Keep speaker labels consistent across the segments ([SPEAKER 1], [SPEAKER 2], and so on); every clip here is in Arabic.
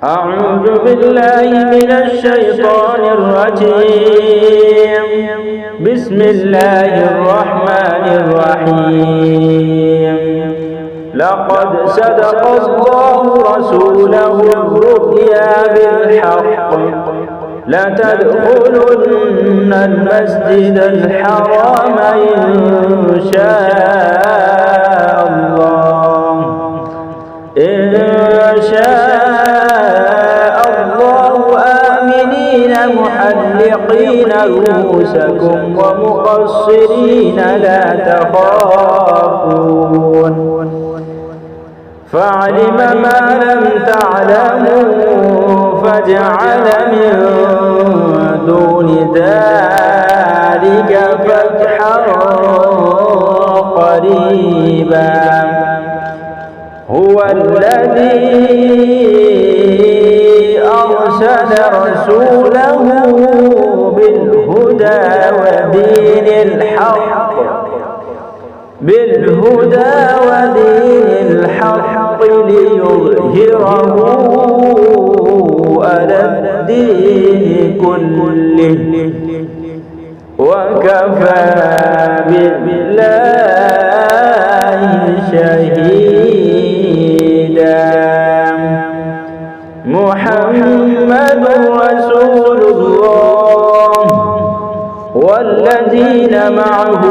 [SPEAKER 1] أعوذ بالله من الشيطان الرجيم. بسم الله الرحمن الرحيم. لقد صدق الله رسوله الرؤيا بالحق لتدخلن المسجد الحرام إن شاء الله آمنين محلقين رؤوسكم ومقصرين لا تخافون فعلم ما لم تعلموا فجعل من دون ذلك فتحا قريبا. هو الذي أرسل رسوله بالهدى ودين الحق ليظهره على الدين كله وكفى بالله شهيدا. محمد رسول الله والذين معه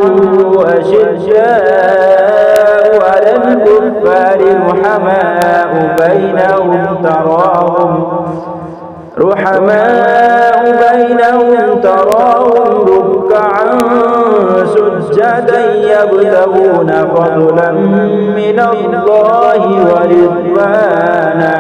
[SPEAKER 1] أشداء على الكفار رحماء بينهم تراهم ركعا سجدا يبتغون فضلا من الله ورضوانا